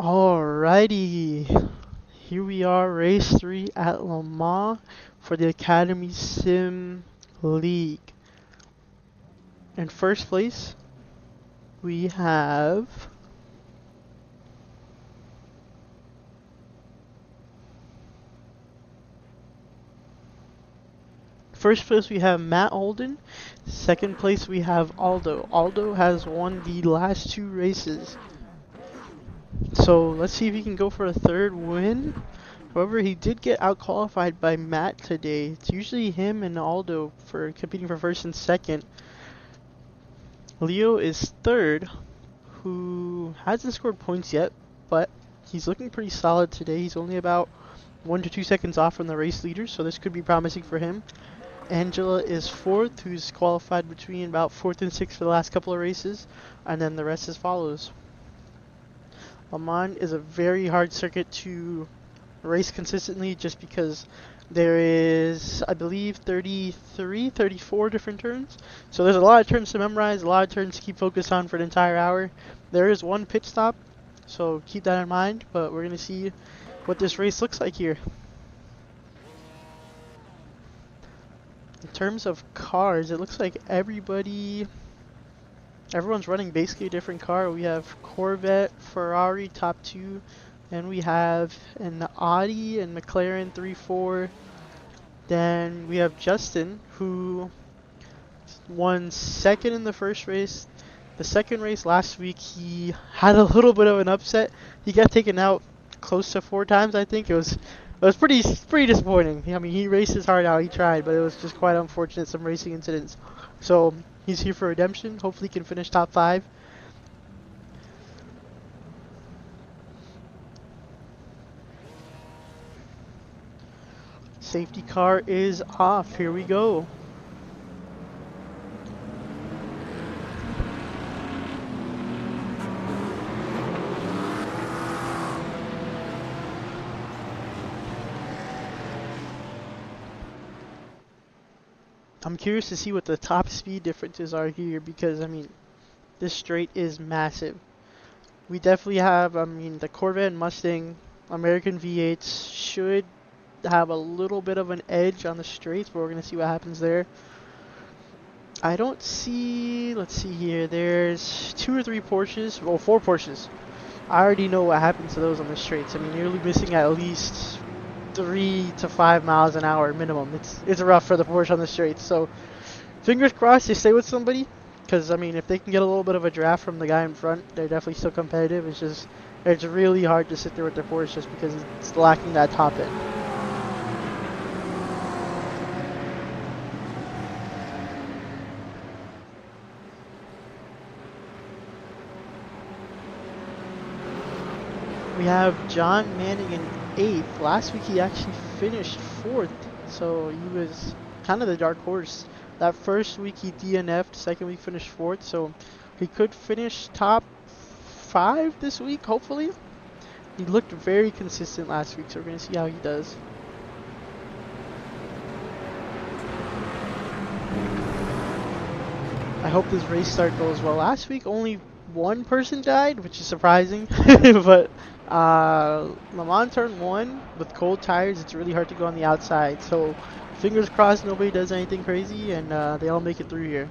Alrighty, here we are, race 3 at Le Mans for the Academy Sim League. In first place, we have Matt Holden. Second place we have Aldo. Aldo has won the last two races. So let's see if he can go for a third win. However, he did get out-qualified by Matt today. It's usually him and Aldo for competing for first and second. Leo is third, who hasn't scored points yet, but he's looking pretty solid today. He's only about 1 to 2 seconds off from the race leader, so this could be promising for him. Angela is fourth, who's qualified between about fourth and sixth for the last couple of races, and then the rest as follows. Le Mans is a very hard circuit to race consistently just because there is, I believe, 34 different turns. So there's a lot of turns to memorize, a lot of turns to keep focused on for an entire hour. There is one pit stop, so keep that in mind, but we're going to see what this race looks like here. In terms of cars, it looks like everyone's running basically a different car. We have Corvette, Ferrari, top two, and we have an Audi and McLaren 3-4. Then we have Justin, who won second in the first race. The second race last week, he had a little bit of an upset. He got taken out close to 4 times, I think. It was pretty disappointing. I mean, he raced his heart out, he tried, but it was just quite unfortunate, some racing incidents. So he's here for redemption. Hopefully he can finish top 5. Safety car is off. Here we go. I'm curious to see what the top speed differences are here because, I mean, this straight is massive. We definitely have, I mean, the Corvette and Mustang American V8s should have a little bit of an edge on the straights, but we're going to see what happens there. I don't see, let's see here, there's 2 or 3 Porsches, well, 4 Porsches. I already know what happens to those on the straights. I mean, you're missing at least 3 to 5 miles an hour minimum. It's rough for the Porsche on the straights. So fingers crossed they stay with somebody, because I mean, if they can get a little bit of a draft from the guy in front, they're definitely still competitive. It's really hard to sit there with the Porsche just because it's lacking that top end. We have John Manning in 8th. Last week he actually finished 4th, so he was kind of the dark horse. That first week he DNF'd, second week finished 4th, so he could finish top 5 this week, hopefully. He looked very consistent last week, so we're going to see how he does. I hope this race start goes well. Last week only one person died, which is surprising, but Le Mans turn 1 with cold tires, it's really hard to go on the outside, so fingers crossed nobody does anything crazy and they all make it through here.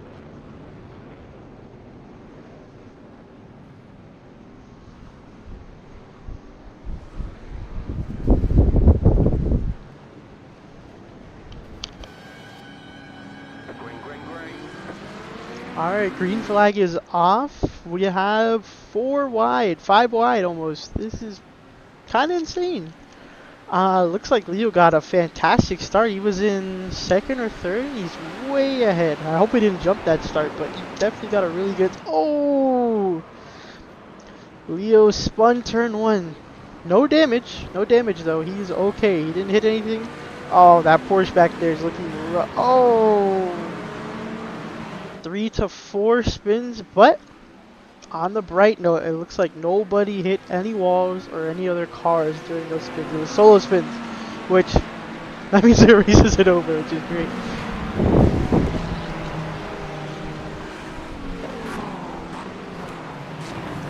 Alright, green flag is off. We have 5 wide almost. This is kind of insane. Looks like Leo got a fantastic start. He was in second or third. He's way ahead. I hope he didn't jump that start, but he definitely got a really good... Oh! Leo spun turn 1. No damage though. He's okay. He didn't hit anything. Oh, that Porsche back there is looking rough. Oh! 3 to 4 spins, but on the bright note, it looks like nobody hit any walls or any other cars during those spins. It was solo spins, which that means the race isn't over, which is great.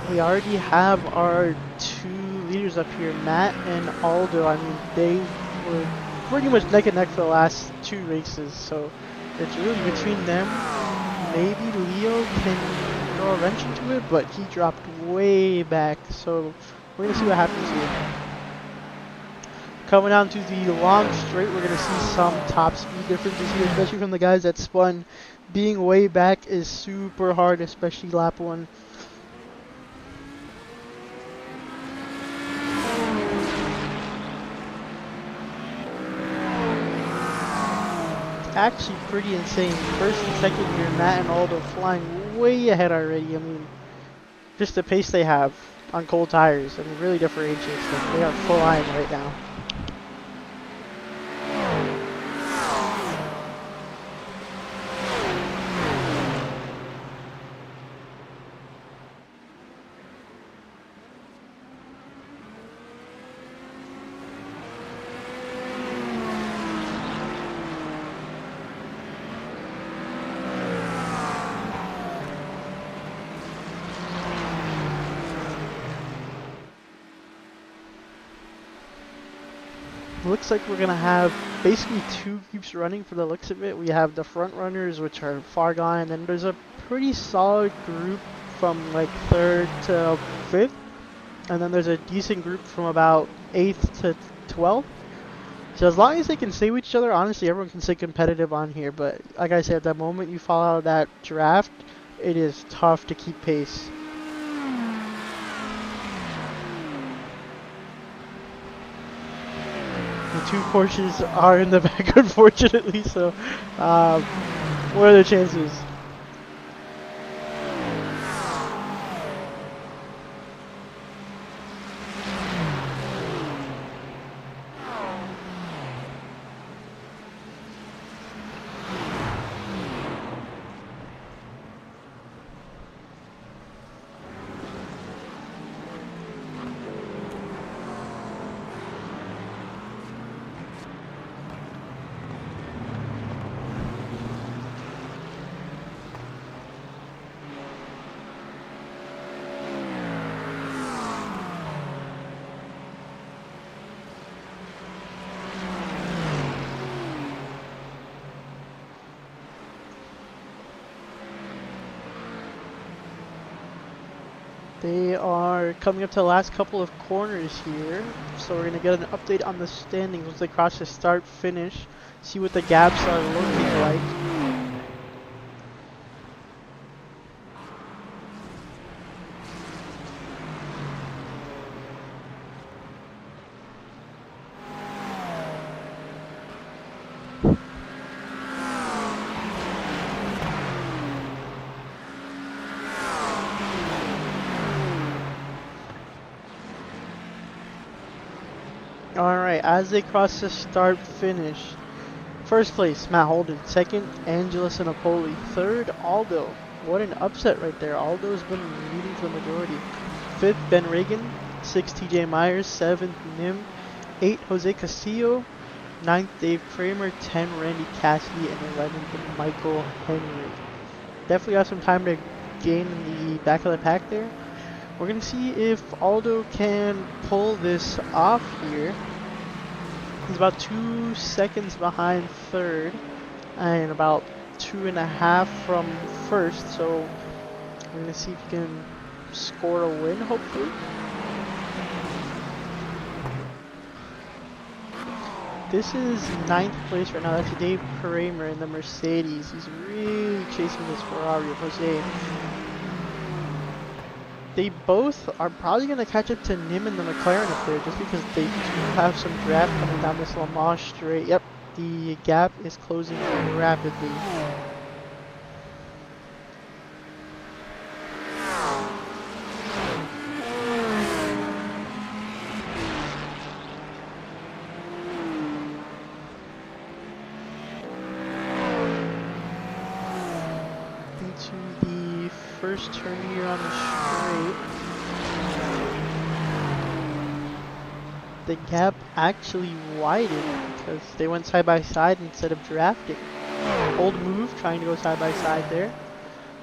We already have our 2 leaders up here, Matt and Aldo. I mean, they were pretty much neck and neck for the last 2 races, so it's really between them. Maybe Leo can throw a wrench into it, but he dropped way back, so we're going to see what happens here. Coming down to the long straight, we're going to see some top speed differences here, especially from the guys that spun. Being way back is super hard, especially lap 1. It's actually pretty insane. First and second here, Matt and Aldo flying way ahead already. I mean, just the pace they have on cold tires, I mean, really differentiates them. They are flying right now. Looks like we're gonna have basically 2 groups running for the looks of it. We have the front runners, which are far gone, and then there's a pretty solid group from like 3rd to 5th, and then there's a decent group from about 8th to 12th. So as long as they can stay with each other, honestly, everyone can stay competitive on here. But like I said, the moment you fall out of that draft, it is tough to keep pace. The 2 Porsches are in the back, unfortunately, so what are the chances? They are coming up to the last couple of corners here, so we're going to get an update on the standings once they cross the start finish, see what the gaps are looking like. Alright, as they cross the start finish, first place, Matt Holden. Second, Angelis Napoli. Third, Aldo. What an upset right there. Aldo's been leading for the majority. Fifth, Ben Reagan. Sixth, TJ Myers. Seventh, Nim. 8, Jose Castillo. 9th, Dave Kramer. 10, Randy Cassidy. And 11th, Michael Henry. Definitely got some time to gain in the back of the pack there. We're going to see if Aldo can pull this off here. He's about 2 seconds behind third and about 2.5 from first. So we're going to see if he can score a win, hopefully. This is 9th place right now. That's Dave Kramer in the Mercedes. He's really chasing this Ferrari of Jose. They both are probably going to catch up to Nim and the McLaren up there just because they do have some draft coming down this Le Mans straight. Yep, the gap is closing rapidly. Into the first turn here on the straight. The gap actually widened because they went side by side instead of drafting. Old move, trying to go side by side there.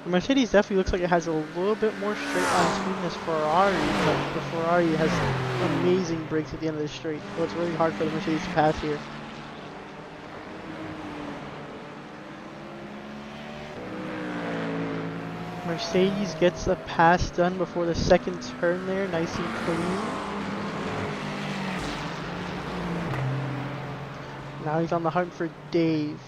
Mercedes definitely looks like it has a little bit more straight line speed than this Ferrari, but the Ferrari has amazing brakes at the end of the straight, so it's really hard for the Mercedes to pass here. Mercedes gets the pass done before the second turn there, nice and clean. Now he's on the hunt for Dave.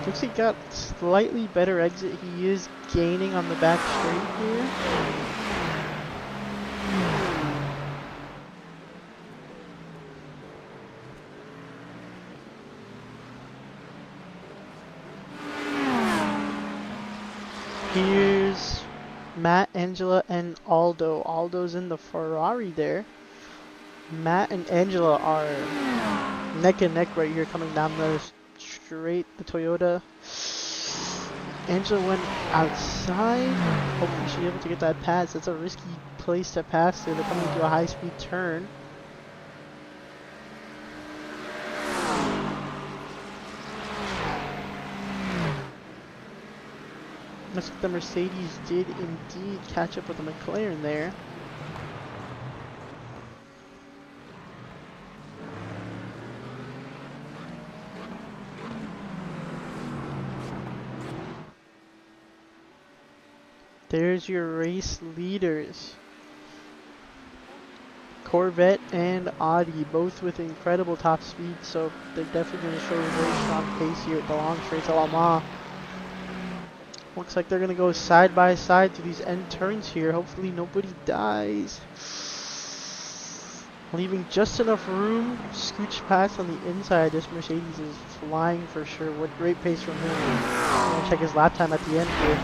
Looks like he got slightly better exit. He is gaining on the back straight here. Here's Matt, Angela, and Aldo. Aldo's in the Ferrari there. Matt and Angela are neck and neck right here coming down the straight, the Toyota. Angela went outside. Hopefully she'll be able to get that pass. That's a risky place to pass through. They're coming into a high-speed turn. Looks like the Mercedes did indeed catch up with the McLaren there. There's your race leaders. Corvette and Audi, both with incredible top speed, so they're definitely going to show a very strong pace here at the long straight to Le Mans. Looks like they're going to go side by side through these end turns here. Hopefully nobody dies. Leaving just enough room. Scooch past on the inside. This Mercedes is flying for sure. What great pace from him. I'm going to check his lap time at the end here.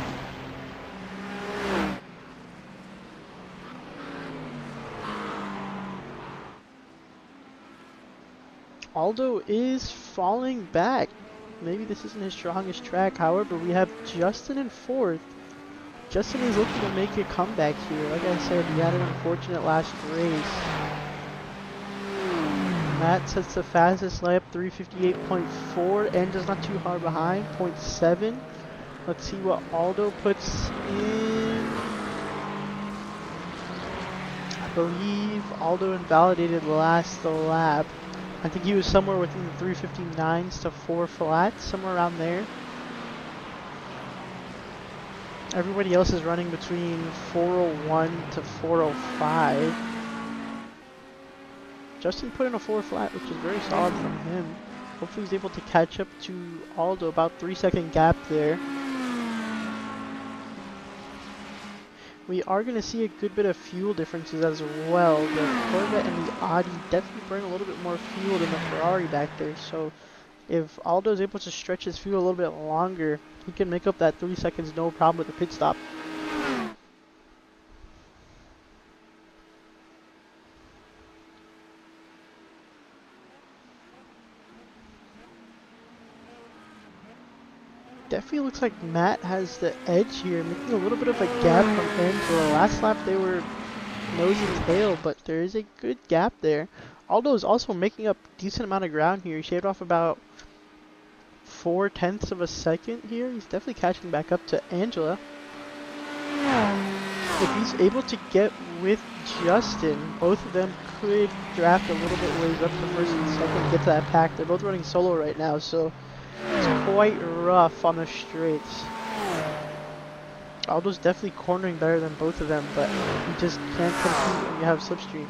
Aldo is falling back. Maybe this isn't his strongest track. However, we have Justin in fourth. Justin is looking to make a comeback here. Like I said, he had an unfortunate last race. Matt sets the fastest lap, 3:58.4. Angela's not too far behind, 0.7. Let's see what Aldo puts in. I believe Aldo invalidated last lap. I think he was somewhere within the 3:59s to 4 flats, somewhere around there. Everybody else is running between 4:01 to 4:05. Justin put in a 4 flat, which is very solid from him. Hopefully he's able to catch up to Aldo, about 3-second gap there. We are going to see a good bit of fuel differences as well. The Corvette and the Audi definitely burn a little bit more fuel than the Ferrari back there. So if Aldo is able to stretch his fuel a little bit longer, he can make up that 3 seconds no problem with the pit stop. Definitely looks like Matt has the edge here, making a little bit of a gap from Angela. Last lap they were nose and tail, but there is a good gap there. Aldo is also making up a decent amount of ground here. He shaved off about 0.4 of a second here. He's definitely catching back up to Angela. If he's able to get with Justin, both of them could draft a little bit ways up to first and second, get to that pack. They're both running solo right now, so it's quite rough on the straights. Aldo's definitely cornering better than both of them, but you just can't compete when you have slipstream.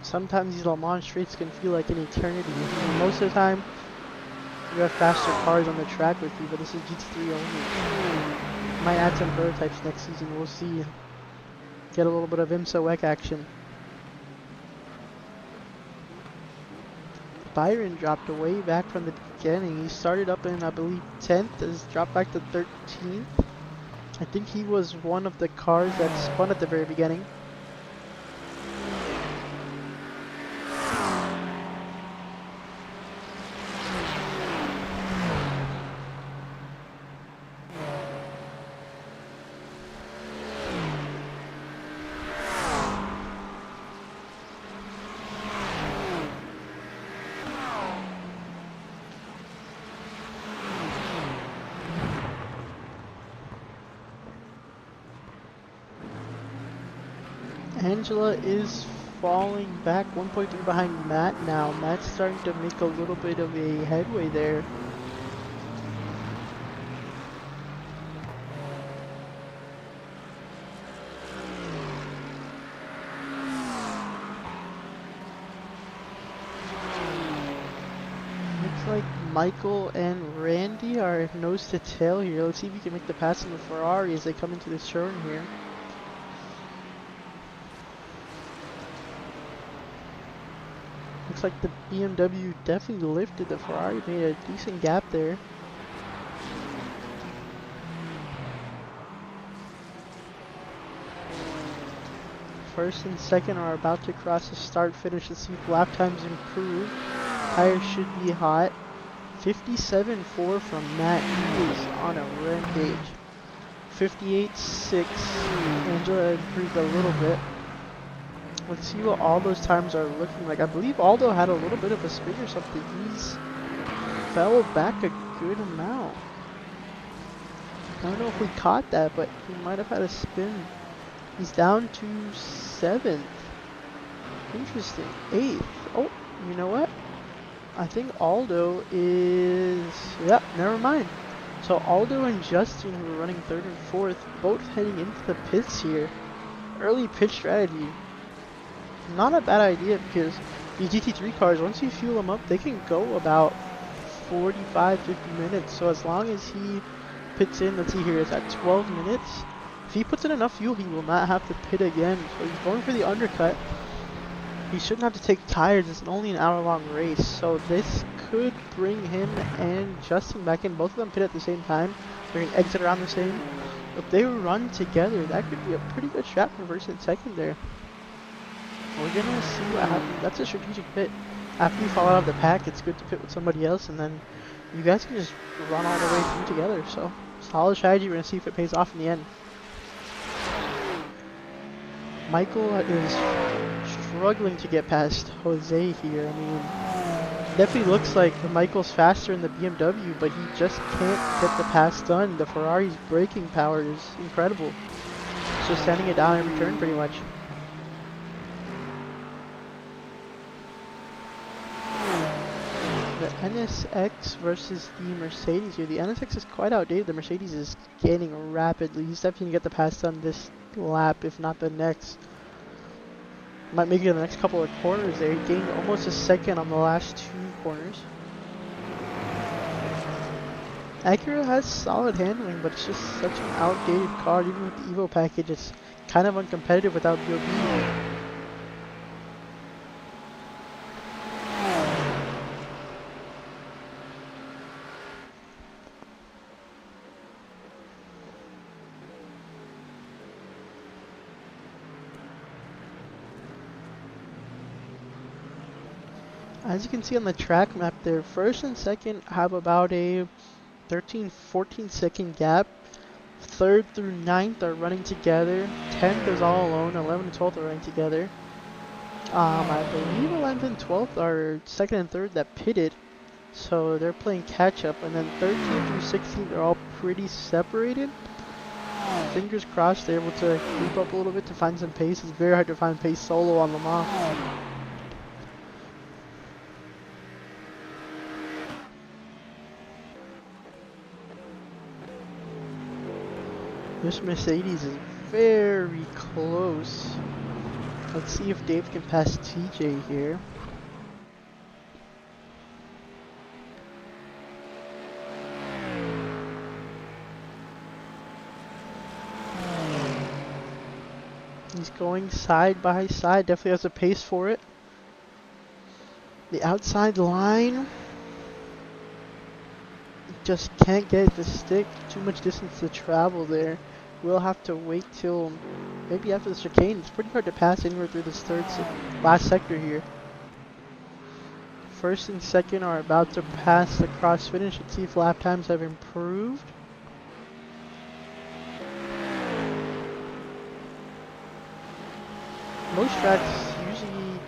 Sometimes these Le Mans straights can feel like an eternity. Most of the time, you have faster cars on the track with you, but this is GT3 only. Might add some prototypes next season, we'll see. Get a little bit of IMSA WEC action. Byron dropped way back from the beginning. He started up in, I believe, 10th, has dropped back to 13th. I think he was one of the cars that spun at the very beginning. Angela is falling back 1.3 behind Matt now. Matt's starting to make a little bit of a headway there. Looks like Michael and Randy are nose to tail here. Let's see if we can make the pass on the Ferrari as they come into this turn here. Looks like the BMW definitely lifted. The Ferrari made a decent gap there. First and second are about to cross the start finish. Let's see if lap times improve. Tires should be hot. 57.4 from Matt. He is on a rampage. 58.6. Angela improved a little bit. Let's see what all those times are looking like. I believe Aldo had a little bit of a spin or something. He's fell back a good amount. I don't know if we caught that, but he might have had a spin. He's down to 7th. Interesting. 8th. Oh, you know what? I think Aldo is... yeah, never mind. So Aldo and Justin, who are running 3rd and 4th, both heading into the pits here. Early pit strategy. Not a bad idea because these GT3 cars, once you fuel them up, they can go about 45-50 minutes. So as long as he pits in, let's see here, it's at 12 minutes. If he puts in enough fuel, he will not have to pit again. So he's going for the undercut. He shouldn't have to take tires. It's only an hour-long race. So this could bring him and Justin back in. Both of them pit at the same time. They're going to exit around the same. If they run together, that could be a pretty good strap for first and second there. We're gonna see what happens. That's a strategic pit. After you fall out of the pack, it's good to pit with somebody else, and then you guys can just run all the way through together. So, solid strategy. We're gonna see if it pays off in the end. Michael is struggling to get past Jose here. I mean, definitely looks like Michael's faster in the BMW, but he just can't get the pass done. The Ferrari's braking power is incredible. It's just sending it down every turn pretty much. The NSX versus the Mercedes here. The NSX is quite outdated. The Mercedes is gaining rapidly. He's definitely going to get the pass done this lap, if not the next. Might make it in the next couple of corners there. He gained almost a second on the last 2 corners. Acura has solid handling, but it's just such an outdated car. Even with the Evo package, it's kind of uncompetitive without BOB. As you can see on the track map there, first and second have about a 13-14 second gap. 3rd through 9th are running together. 10th is all alone. 11th and 12th are running together. I believe 11th and 12th are 2nd and 3rd that pitted. So they're playing catch up. And then 13th through 16th are all pretty separated. Fingers crossed they're able to creep up a little bit to find some pace. It's very hard to find pace solo on Le Mans. This Mercedes is very close. Let's see if Dave can pass TJ here. He's going side by side. Definitely has a pace for it. The outside line. Just can't get it to stick. Too much distance to travel there. We'll have to wait till maybe after the chicane. It's pretty hard to pass anywhere through this last sector here. First and second are about to pass the cross finish. Let's see if lap times have improved. Most tracks, usually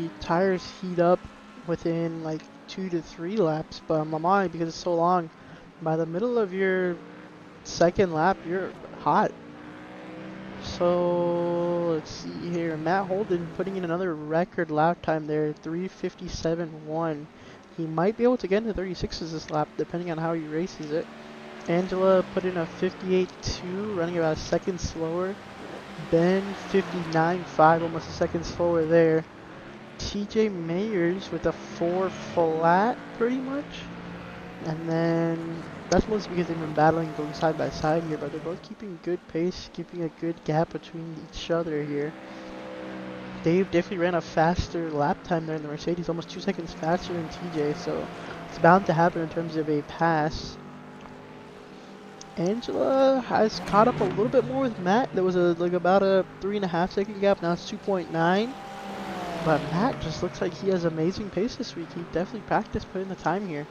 the tires heat up within like 2 to 3 laps, but on Le Mans, because it's so long, by the middle of your second lap, you're hot. So let's see here. Matt Holden putting in another record lap time there, 3:57.1. He might be able to get into 36s this lap, depending on how he races it. Angela put in a 58.2, running about a second slower. Ben 59.5, almost a second slower there. TJ Mayers with a 4 flat, pretty much. And then that's mostly because they've been battling, going side by side here, but they're both keeping good pace, keeping a good gap between each other here. Dave definitely ran a faster lap time there in the Mercedes, almost 2 seconds faster than TJ, so it's bound to happen in terms of a pass. Angela has caught up a little bit more with Matt. There was about a 3.5 second gap. Now it's 2.9. But Matt just looks like he has amazing pace this week. He definitely practiced putting the time here.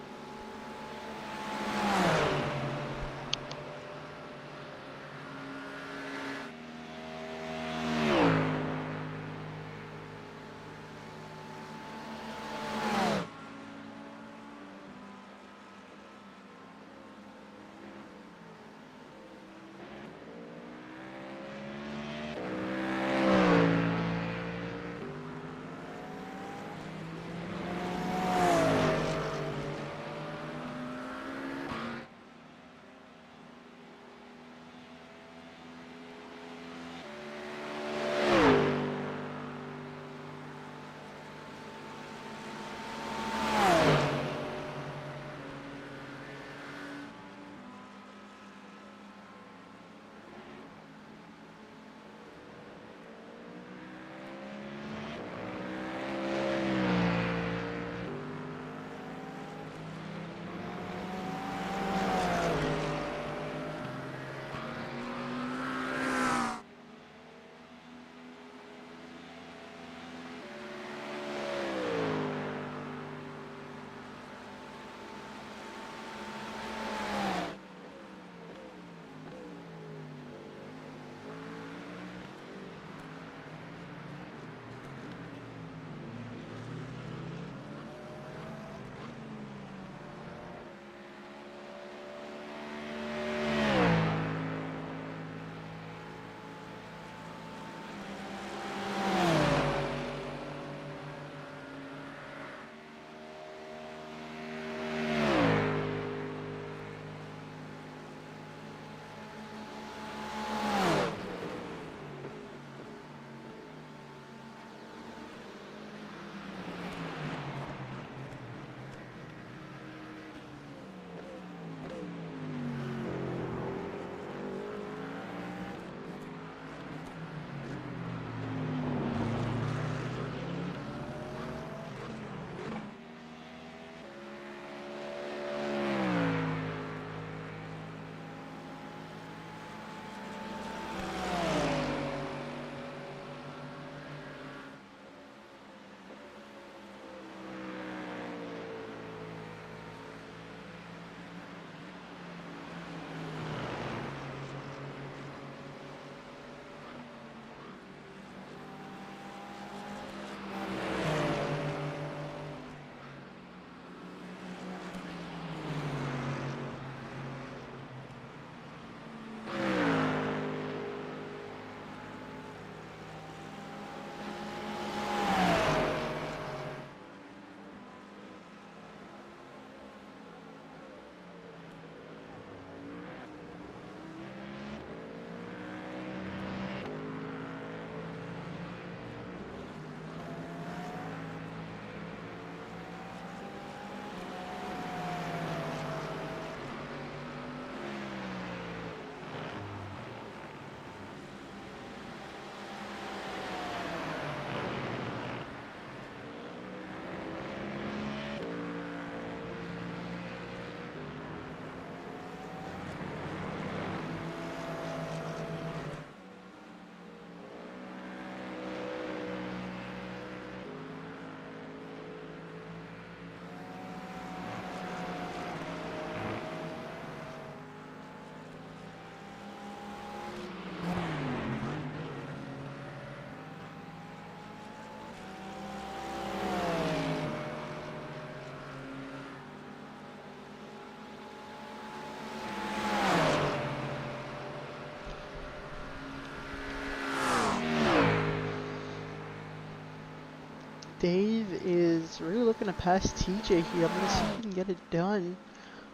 Dave is really looking to pass TJ here. I'm going to see if he can get it done.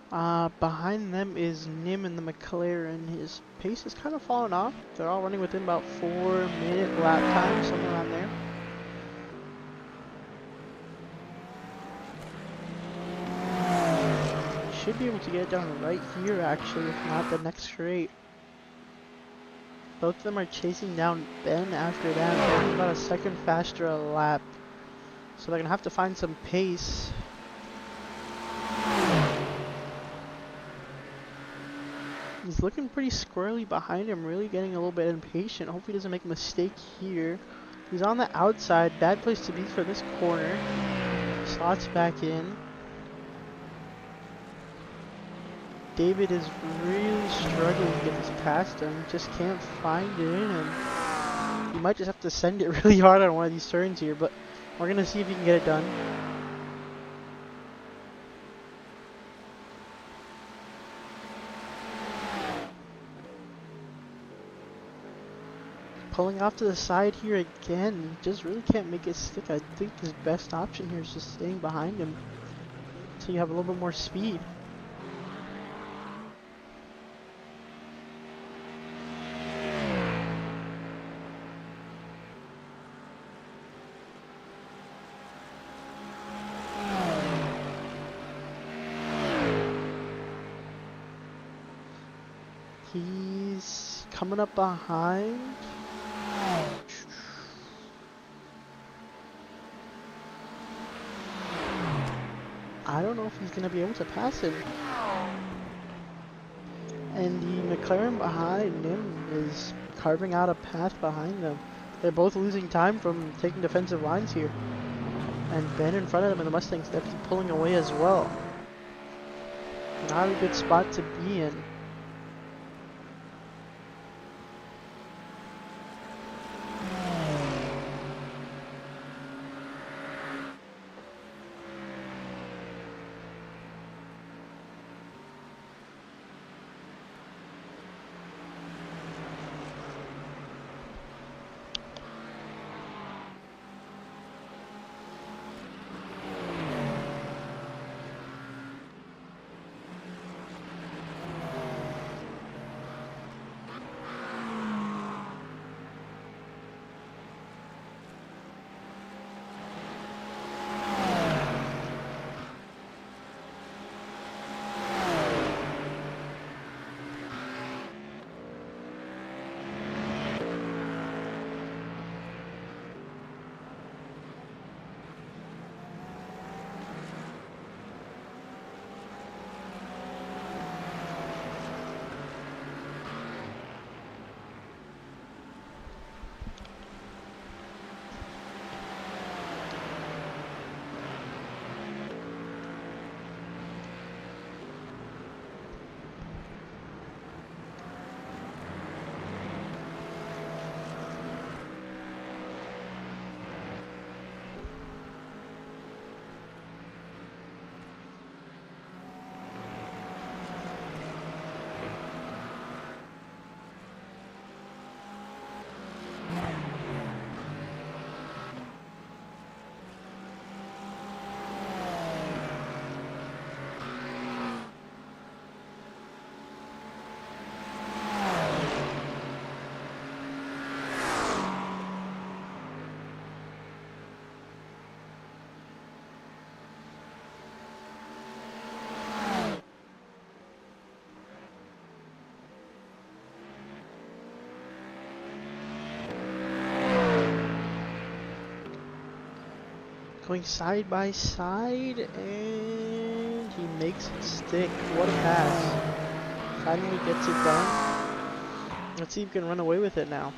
Behind them is Nim and the McLaren. His pace has kind of fallen off. They're all running within about 4-minute lap time, somewhere around there. Should be able to get it done right here, actually, if not the next straight. Both of them are chasing down Ben after that. Ben's about a second faster a lap. So they're going to have to find some pace. He's looking pretty squirrely behind him, really getting a little bit impatient. Hope he doesn't make a mistake here. He's on the outside. Bad place to be for this corner. Slots back in. David is really struggling to get this past him. Just can't find it in him. He might just have to send it really hard on one of these turns here, but we're going to see if he can get it done. Pulling off to the side here again. Just really can't make it stick. I think his best option here is just staying behind him so you have a little bit more speed. He's coming up behind. I don't know if he's going to be able to pass him. And the McLaren behind him is carving out a path behind them. They're both losing time from taking defensive lines here. And Ben in front of them in the Mustang's definitely pulling away as well. Not a good spot to be in. Going side by side, and he makes it stick. What a pass. Finally gets it done. Let's see if he can run away with it now.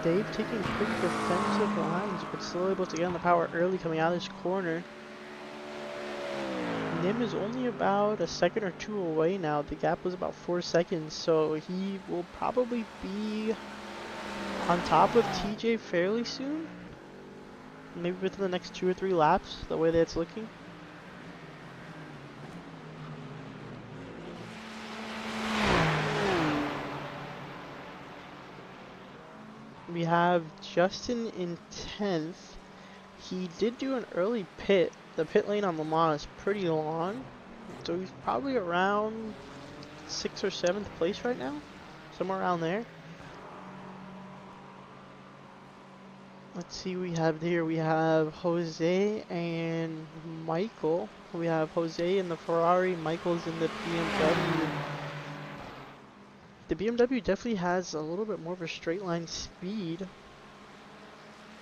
Dave taking pretty defensive lines, but still able to get on the power early coming out of this corner. Nim is only about a second or two away now. The gap was about 4 seconds, so he will probably be on top of TJ fairly soon. Maybe within the next 2 or 3 laps, the way that it's looking. We have Justin in 10th. He did do an early pit. The pit lane on Le Mans is pretty long, so he's probably around 6th or 7th place right now, somewhere around there. Let's see what we have here. We have Jose and Michael. We have Jose in the Ferrari, Michael's in the BMW. The BMW definitely has a little bit more of a straight line speed,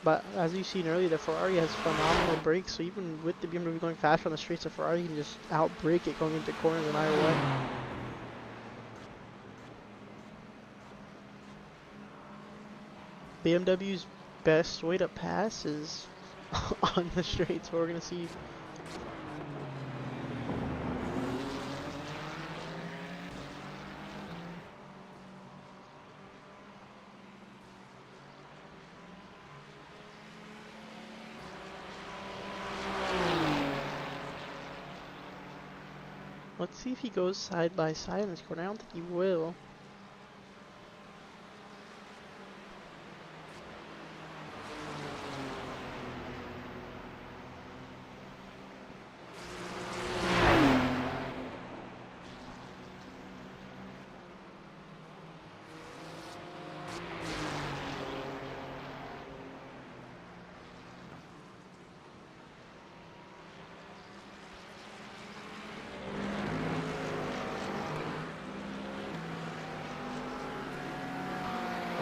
but as you've seen earlier, the Ferrari has phenomenal brakes, so even with the BMW going fast on the straights, the Ferrari can just outbrake it going into corners no matter what. BMW's best way to pass is on the straights. We're going to see. Let's see if he goes side by side in this corner. I don't think he will.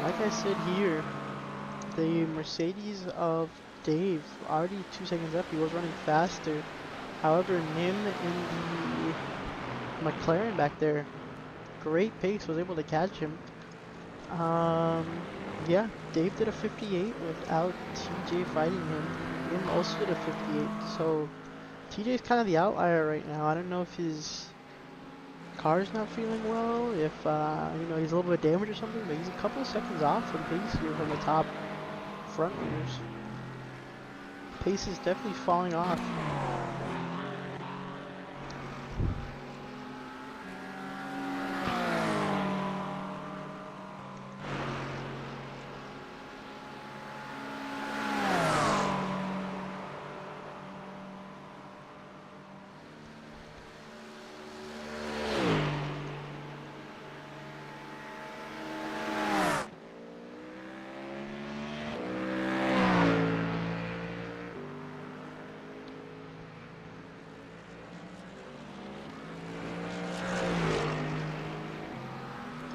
Like I said here, the Mercedes of Dave already 2 seconds up. He was running faster. However, Nim in the McLaren back there, great pace, was able to catch him. Yeah, Dave did a 58 without TJ fighting him. Nim also did a 58. So TJ's kind of the outlier right now. I don't know if his car's not feeling well, if you know, he's a little bit damaged or something, but he's a couple of seconds off from pace here from the top front runners. Pace is definitely falling off.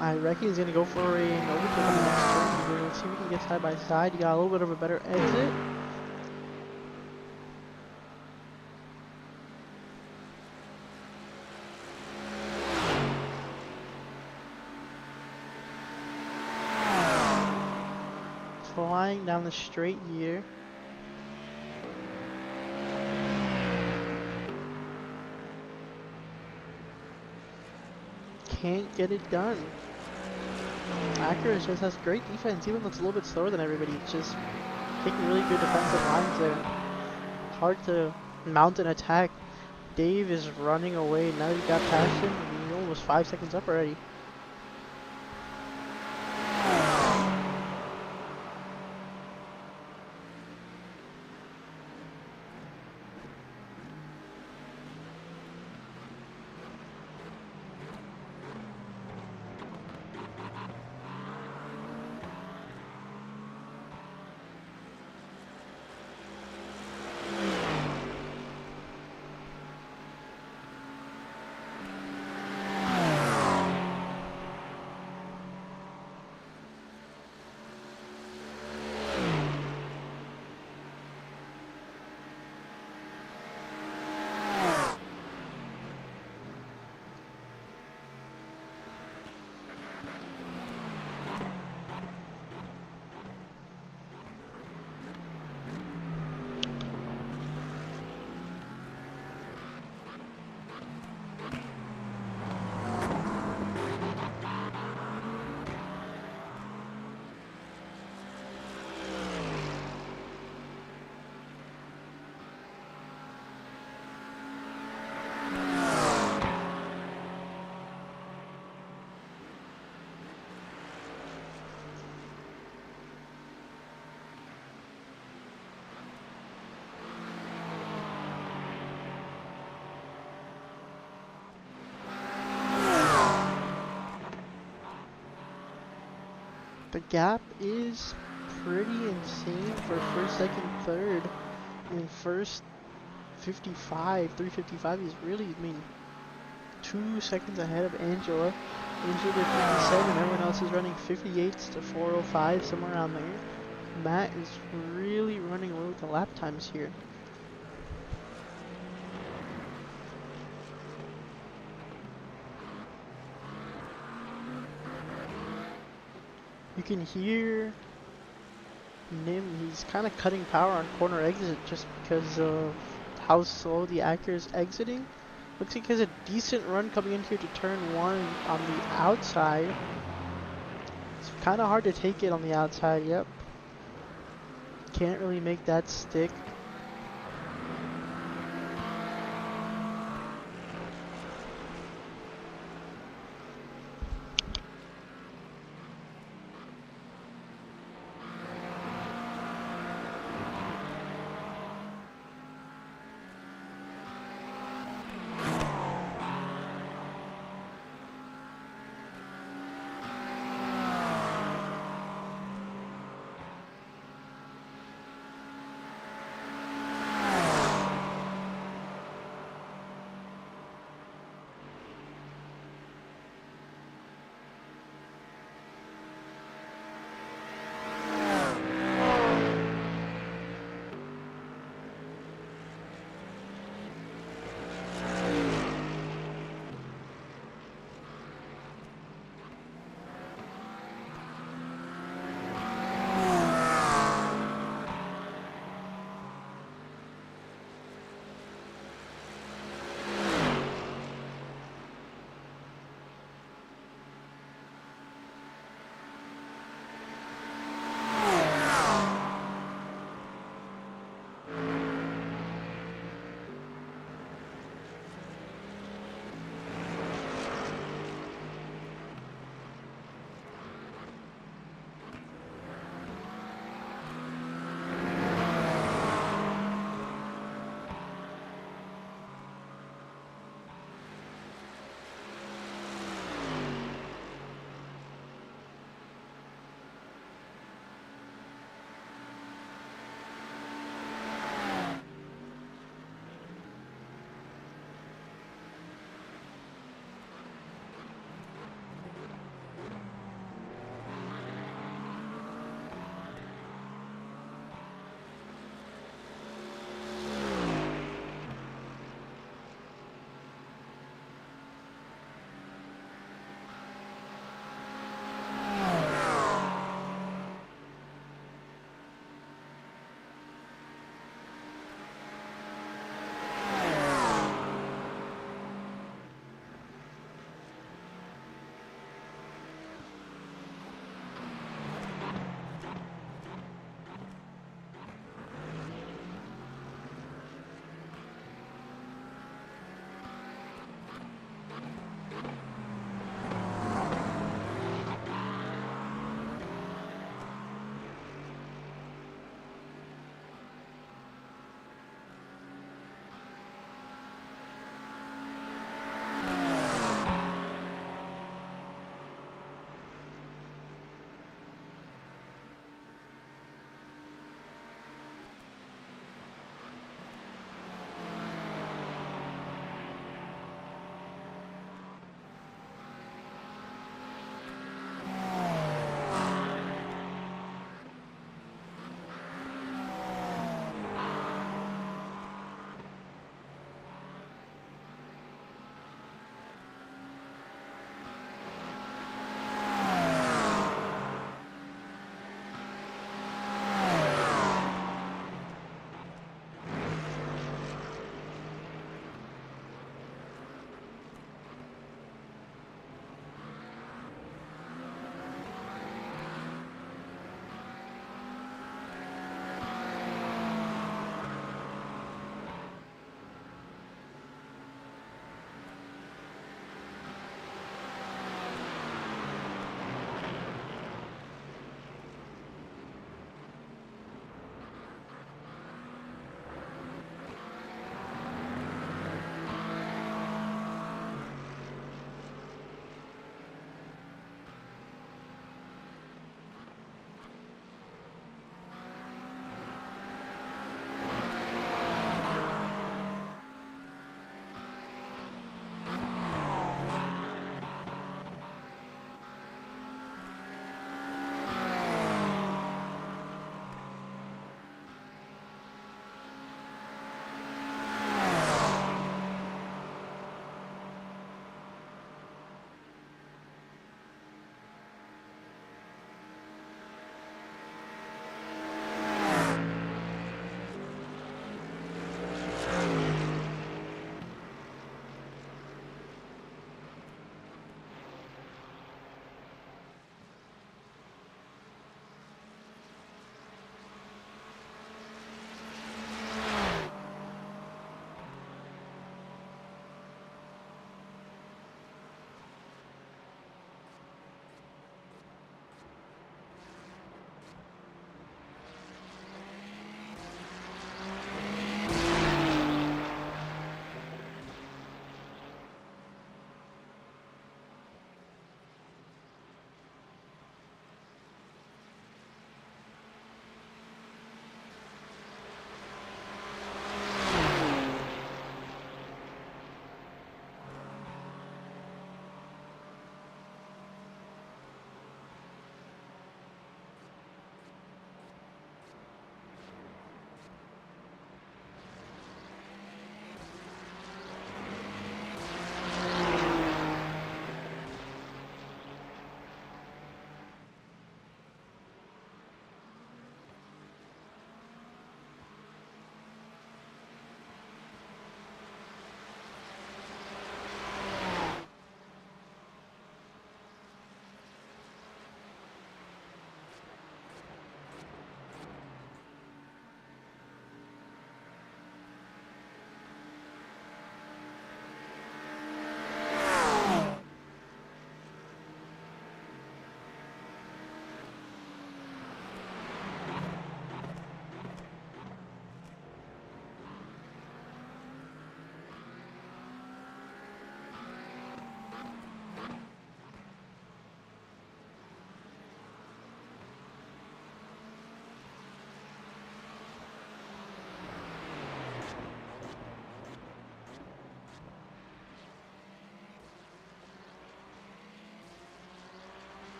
I reckon he's gonna go for an overtake on the next turn. We're gonna see if we can get side by side. You got a little bit of a better exit. Flying down the straight here. Can't get it done. Acura just has great defense, even though it's a little bit slower than everybody. It's just taking really good defensive lines there. Hard to mount an attack. Dave is running away. Now that he got past him, he's almost 5 seconds up already. The gap is pretty insane for first, second, third. I mean, first 355 is really, I mean, 2 seconds ahead of Angela. Angela did 57, everyone else is running 58s to 405, somewhere around there. Matt is really running away with the lap times here. You can hear Nim, he's kind of cutting power on corner exit just because of how slow the Acura is exiting. Looks like he has a decent run coming in here to turn 1 on the outside. It's kind of hard to take it on the outside, yep. Can't really make that stick.